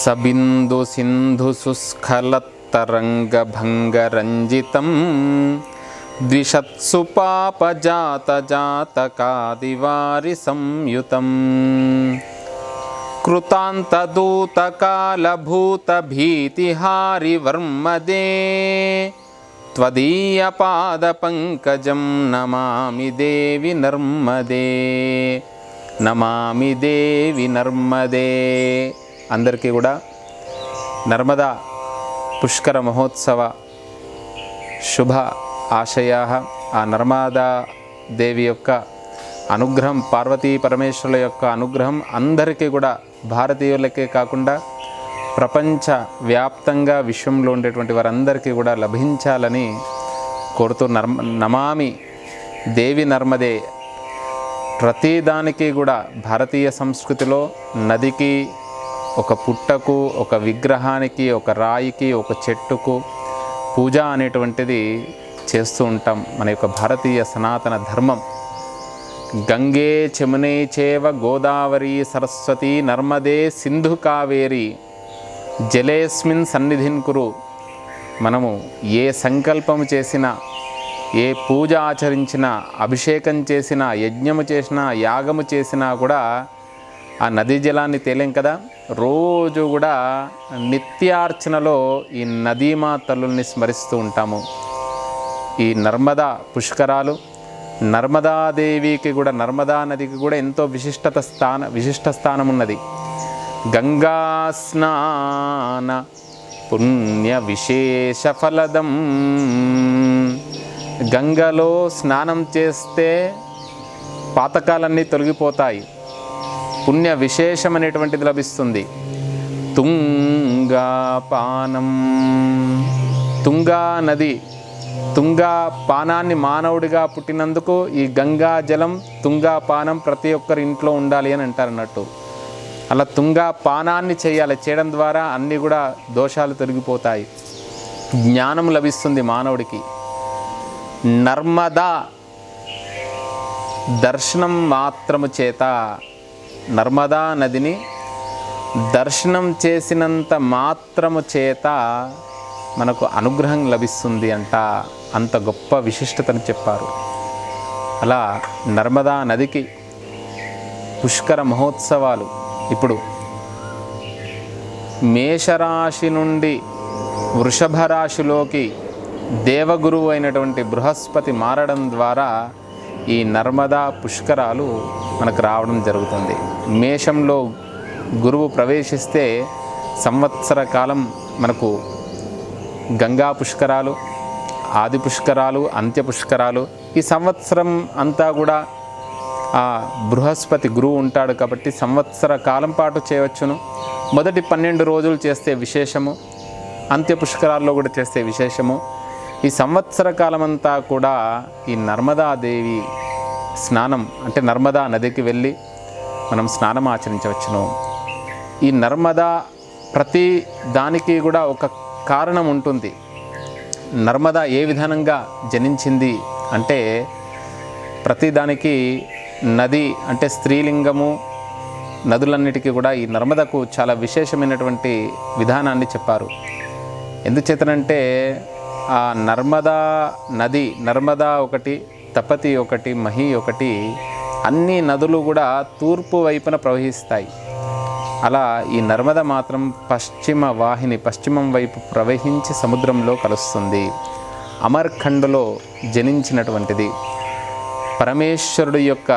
సబిందు సింధు సుస్ఖలత్తరంగభంగరంజితం ద్విషత్సు పాపజాతజాతకాదివారి సంయుతం కృతాంతదూతకాలభూతభీతిహారివర్మదే త్వదీయపాదపంకజం నమామి దేవి నర్మదే, నమామి దేవి నర్మదే. అందరికీ కూడా నర్మదా పుష్కర మహోత్సవ శుభ ఆశయా. ఆ నర్మదా దేవి యొక్క అనుగ్రహం, పార్వతీ పరమేశ్వరుల యొక్క అనుగ్రహం అందరికీ కూడా, భారతీయులకే కాకుండా ప్రపంచ వ్యాప్తంగా విశ్వంలో ఉండేటువంటి వారందరికీ కూడా లభించాలని కోరుతూ నమామి దేవి నర్మదే. ప్రతిదానికి కూడా భారతీయ సంస్కృతిలో నదికి, ఒక పుట్టకు, ఒక విగ్రహానికి, ఒక రాయికి, ఒక చెట్టుకు పూజ అనేటువంటిది చేస్తూ ఉంటాం. మన యొక్క భారతీయ సనాతన ధర్మం. గంగే చమునే చేవ గోదావరి సరస్వతి నర్మదే సింధు కావేరి జలేస్మిన్ సన్నిధిన్ కురు. మనము ఏ సంకల్పం చేసినా, ఏ పూజ ఆచరించినా, అభిషేకం చేసినా, యజ్ఞము చేసినా, యాగము చేసినా కూడా ఆ నదీ జలాన్ని తేలేం కదా. రోజు కూడా నిత్యార్చనలో ఈ నదీమా తల్లుల్ని స్మరిస్తూ ఉంటాము. ఈ నర్మదా పుష్కరాలు, నర్మదాదేవికి కూడా, నర్మదా నదికి కూడా ఎంతో విశిష్ట స్థానం ఉన్నది. గంగా స్నాన పుణ్య విశేష ఫలదం. గంగలో స్నానం చేస్తే పాతకాలన్నీ తొలగిపోతాయి, పుణ్య విశేషం అనేటువంటిది లభిస్తుంది. తుంగా పానం, తుంగా నది, తుంగా పానాన్ని మానవుడిగా పుట్టినందుకు ఈ గంగా జలం, తుంగా పానం ప్రతి ఒక్కరి ఇంట్లో ఉండాలి అని అంటారు అన్నట్టు. అలా తుంగా పానాన్ని చేయాలి. చేయడం ద్వారా అన్నీ కూడా దోషాలు తొలగిపోతాయి, జ్ఞానం లభిస్తుంది మానవుడికి. నర్మదా దర్శనం మాత్రము చేత, నర్మదా నదిని దర్శనం చేసినంత మాత్రము చేత మనకు అనుగ్రహం లభిస్తుంది అంట. అంత గొప్ప విశిష్టతను చెప్పారు. అలా నర్మదా నదికి పుష్కర మహోత్సవాలు. ఇప్పుడు మేషరాశి నుండి వృషభ రాశిలోకి దేవగురువు అయినటువంటి బృహస్పతి మారడం ద్వారా ఈ నర్మదా పుష్కరాలు మనకు రావడం జరుగుతుంది. మేషంలో గురువు ప్రవేశిస్తే సంవత్సర కాలం మనకు గంగా పుష్కరాలు, ఆది పుష్కరాలు, అంత్య పుష్కరాలు. ఈ సంవత్సరం అంతా కూడా ఆ బృహస్పతి గురువు ఉంటాడు కాబట్టి సంవత్సర కాలం పాటు చేయవచ్చును. మొదటి 12 రోజులు చేస్తే విశేషము, అంత్య పుష్కరాల్లో కూడా చేస్తే విశేషము. ఈ సంవత్సర కాలమంతా కూడా ఈ నర్మదాదేవి స్నానం, అంటే నర్మదా నదికి వెళ్ళి మనం స్నానం ఆచరించవచ్చును. ఈ నర్మదా ప్రతి దానికి కూడా ఒక కారణం ఉంటుంది. నర్మదా ఏ విధానంగా జనించింది అంటే, ప్రతిదానికి నది అంటే స్త్రీలింగము, నదులన్నిటికీ కూడా ఈ నర్మదకు చాలా విశేషమైనటువంటి విధానాన్ని చెప్పారు. ఎందుచేతనంటే ఆ నర్మదా నది, నర్మదా ఒకటి, తపతి ఒకటి, మహి ఒకటి, అన్ని నదులు కూడా తూర్పు వైపున ప్రవహిస్తాయి. అలా ఈ నర్మద మాత్రం పశ్చిమ వాహిని, పశ్చిమం వైపు ప్రవహించి సముద్రంలో కలుస్తుంది. అమర్ఖండ్లో జనించినటువంటిది. పరమేశ్వరుడు యొక్క,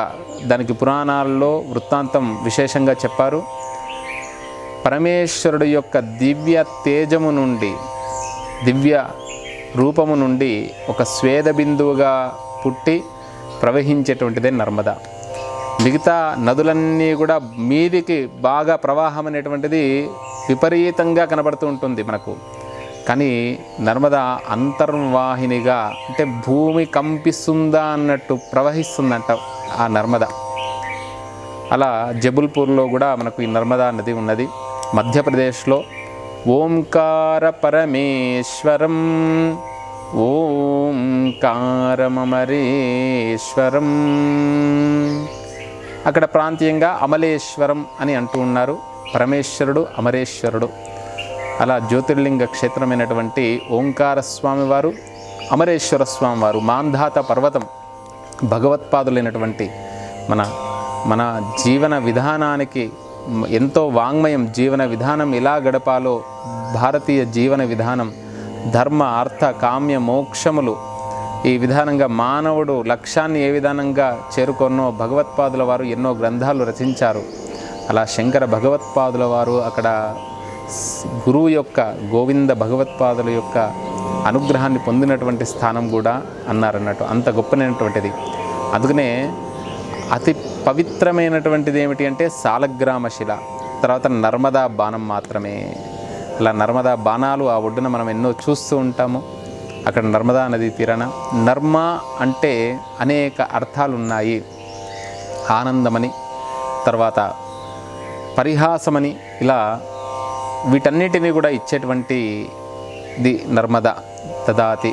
దానికి పురాణాల్లో వృత్తాంతం విశేషంగా చెప్పారు. పరమేశ్వరుడు యొక్క దివ్య తేజము నుండి, దివ్య రూపము నుండి ఒక స్వేద బిందువుగా పుట్టి ప్రవహించేటువంటిదే నర్మద. మిగతా నదులన్నీ కూడా మీదికి బాగా ప్రవాహం అనేటువంటిది విపరీతంగా కనబడుతూ ఉంటుంది మనకు. కానీ నర్మద అంతర్వాహినిగా, అంటే భూమి కంపిస్తుందా అన్నట్టు ప్రవహిస్తుందంట ఆ నర్మద. అలా జబల్పూర్లో కూడా మనకు ఈ నర్మదా నది ఉన్నది. మధ్యప్రదేశ్లో ఓంకార పరమేశ్వరం, ఓంకారమమరేశ్వరం, అక్కడ ప్రాంతీయంగా అమలేశ్వరం అని అంటూ ఉన్నారు. పరమేశ్వరుడు, అమరేశ్వరుడు. అలా జ్యోతిర్లింగ క్షేత్రమైనటువంటి ఓంకార స్వామివారు, అమరేశ్వర స్వామివారు, మాంధాత పర్వతం, భగవత్పాదులైనటువంటి మన జీవన విధానానికి ఎంతో వాంగ్మయం, జీవన విధానం ఎలా గడపాలో, భారతీయ జీవన విధానం, ధర్మ అర్థ కామ్య మోక్షములు, ఈ విధానంగా మానవుడు లక్ష్యాన్ని ఏ విధానంగా చేరుకొన్నో భగవత్పాదుల వారు ఎన్నో గ్రంథాలు రచించారు. అలా శంకర భగవత్పాదుల వారు అక్కడ గురువు యొక్క, గోవింద భగవత్పాదుల యొక్క అనుగ్రహాన్ని పొందినటువంటి స్థానం కూడా అన్నారన్నట్టు. అంత గొప్పనైనటువంటిది. అందుకనే అతి పవిత్రమైనటువంటిది ఏమిటి అంటే సాలగ్రామ శిల, తర్వాత నర్మదా బాణం మాత్రమే. అలా నర్మదా బాణాలు ఆ ఒడ్డున మనం ఎన్నో చూస్తూ ఉంటాము. అక్కడ నర్మదా నది తీరాన నర్మ అంటే అనేక అర్థాలు ఉన్నాయి. ఆనందమని, తర్వాత పరిహాసమని, ఇలా వీటన్నిటినీ కూడా ఇచ్చేటువంటిది నర్మద దదాతి.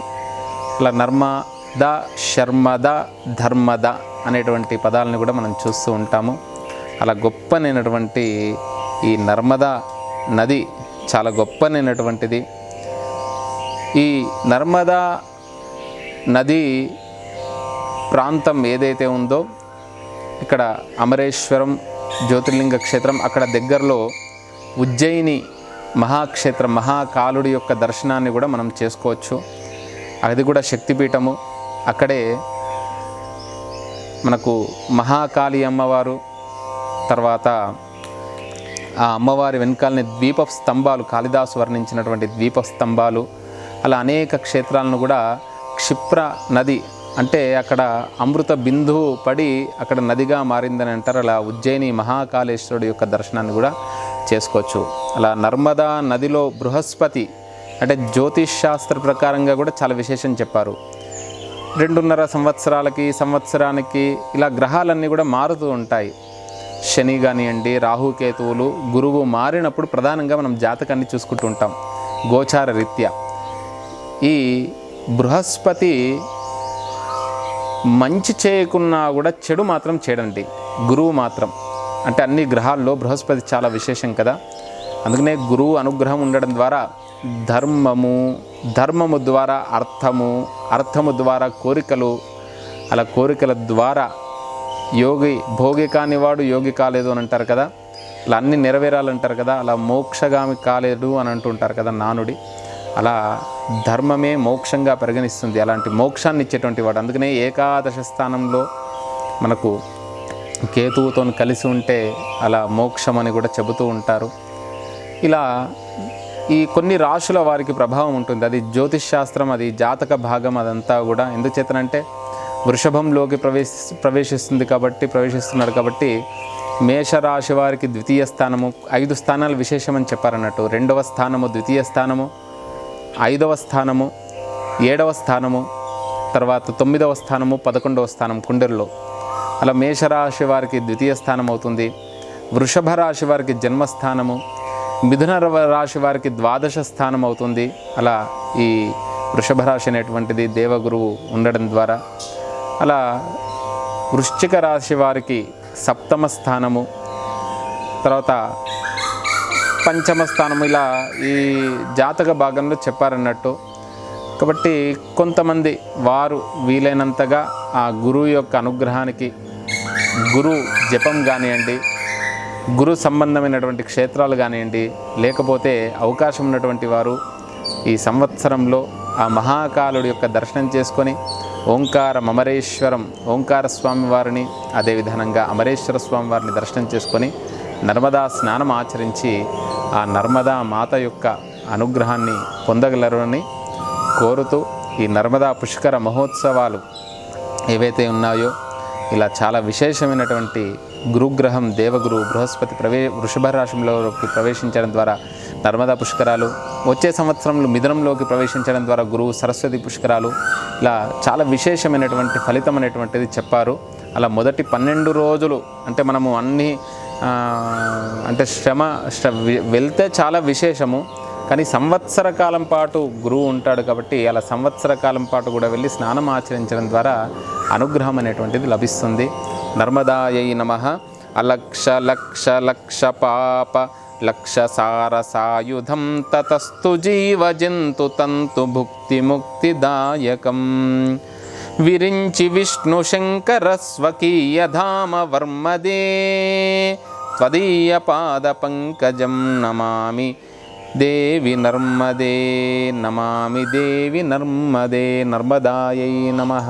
ఇలా నర్మద, శర్మద, ధర్మద అనేటువంటి పదాలను కూడా మనం చూస్తూ ఉంటాము. అలా గొప్పనైనటువంటి ఈ నర్మదా నది చాలా గొప్పనైనటువంటిది. ఈ నర్మదా నది ప్రాంతం ఏదైతే ఉందో, ఇక్కడ అమరేశ్వరం జ్యోతిర్లింగ క్షేత్రం, అక్కడ దగ్గరలో ఉజ్జయిని మహాక్షేత్రం, మహాకాలుడి యొక్క దర్శనాన్ని కూడా మనం చేసుకోవచ్చు. అది కూడా శక్తిపీఠము. అక్కడే మనకు మహాకాళి అమ్మవారు, తర్వాత ఆ అమ్మవారి వెనకాలని ద్వీప స్తంభాలు, కాళిదాసు వర్ణించినటువంటి ద్వీప స్తంభాలు, అలా అనేక క్షేత్రాలను కూడా క్షిప్ర నది అంటే అక్కడ అమృత బిందువు పడి అక్కడ నదిగా మారిందని అంటారు. అలా ఉజ్జయిని మహాకాళేశ్వరుడు యొక్క దర్శనాన్ని కూడా చేసుకోవచ్చు. అలా నర్మదా నదిలో బృహస్పతి అంటే జ్యోతిష్ శాస్త్ర ప్రకారంగా కూడా చాలా విశేషం చెప్పారు. 2.5 సంవత్సరానికి ఇలా గ్రహాలన్నీ కూడా మారుతూ ఉంటాయి. శని కానివ్వండి, రాహుకేతువులు, గురువు మారినప్పుడు ప్రధానంగా మనం జాతకాన్ని చూసుకుంటూ ఉంటాం గోచార రీత్యా. ఈ బృహస్పతి మంచి చేయకున్నా కూడా చెడు మాత్రం చేయడండి గురువు మాత్రం. అంటే అన్ని గ్రహాల్లో బృహస్పతి చాలా విశేషం కదా. అందుకనే గురువు అనుగ్రహం ఉండడం ద్వారా ధర్మము ద్వారా అర్థము ద్వారా కోరికలు, అలా కోరికల ద్వారా భోగి కానివాడు యోగి కాలేదు అని అంటారు కదా. అలా అన్నీ నెరవేరాలంటారు కదా. అలా మోక్షగామి కాలేదు అని అంటుంటారు కదా నానుడి. అలా ధర్మమే మోక్షంగా పరిగణిస్తుంది, అలాంటి మోక్షాన్ని ఇచ్చేటువంటి వాడు. అందుకనే ఏకాదశ స్థానంలో మనకు కేతువుతో కలిసి ఉంటే అలా మోక్షం అని కూడా చెబుతూ ఉంటారు. ఇలా ఈ కొన్ని రాశుల వారికి ప్రభావం ఉంటుంది. అది జ్యోతిష్ శాస్త్రం, అది జాతక భాగం, అదంతా కూడా ఎందుచేతనంటే వృషభంలోకి ప్రవేశిస్తున్నాడు కాబట్టి మేషరాశి వారికి ద్వితీయ స్థానము, 5 స్థానాలు విశేషమని చెప్పారన్నట్టు. 2వ స్థానము ద్వితీయ స్థానము, 5వ స్థానము 7వ స్థానము, తర్వాత 9వ స్థానము 11వ స్థానం కుండెల్లో. అలా మేషరాశి వారికి ద్వితీయ స్థానం అవుతుంది. వృషభ రాశి వారికి జన్మస్థానము, మిథున రాశి వారికి ద్వాదశ స్థానం అవుతుంది. అలా ఈ వృషభ రాశి అనేటువంటిది దేవగురువు ఉండడం ద్వారా. అలా వృశ్చిక రాశి వారికి 7వ స్థానము, తర్వాత 5వ స్థానము, ఇలా ఈ జాతక భాగంలో చెప్పారన్నట్టు. కాబట్టి కొంతమంది వారు వీలైనంతగా ఆ గురువు యొక్క అనుగ్రహానికి గురు జపం కానివ్వండి, గురు సంబంధమైనటువంటి క్షేత్రాలు కానివ్వండి, లేకపోతే అవకాశం ఉన్నటువంటి వారు ఈ సంవత్సరంలో ఆ మహాకాలుడి యొక్క దర్శనం చేసుకొని అమరేశ్వరం ఓంకార స్వామి వారిని, అదేవిధంగా అమరేశ్వర స్వామి వారిని దర్శనం చేసుకొని నర్మదా స్నానం ఆచరించి ఆ నర్మదా మాత యొక్క అనుగ్రహాన్ని పొందగలరని కోరుతూ, ఈ నర్మదా పుష్కర మహోత్సవాలు ఏవైతే ఉన్నాయో ఇలా చాలా విశేషమైనటువంటి గురుగ్రహం దేవగురు బృహస్పతి వృషభ రాశిలోకి ప్రవేశించడం ద్వారా నర్మదా పుష్కరాలు, వచ్చే సంవత్సరంలో మిథునంలోకి ప్రవేశించడం ద్వారా గురువు సరస్వతి పుష్కరాలు, ఇలా చాలా విశేషమైనటువంటి ఫలితం అనేటువంటిది చెప్పారు. అలా మొదటి 12 రోజులు అంటే మనము అన్ని అంటే శ్రమ వెళ్తే చాలా విశేషము, కానీ సంవత్సర కాలం పాటు గురువు ఉంటాడు కాబట్టి అలా సంవత్సర కాలం పాటు కూడా వెళ్ళి స్నానం ఆచరించడం ద్వారా అనుగ్రహం అనేటువంటిది లభిస్తుంది. నర్మదాయై నమః. అలక్ష లక్ష లక్ష పాప లక్షసారసాయుధం తతస్తు జీవజంతు తంతు భుక్తి ముక్తిదాయకం విరించి విష్ణు శంకర స్వకీయధామ వర్మదే త్వదీయ పాద పంకజం నమామి దేవి నర్మదే నమామి దేవి నర్మదే నర్మదాయై నమః.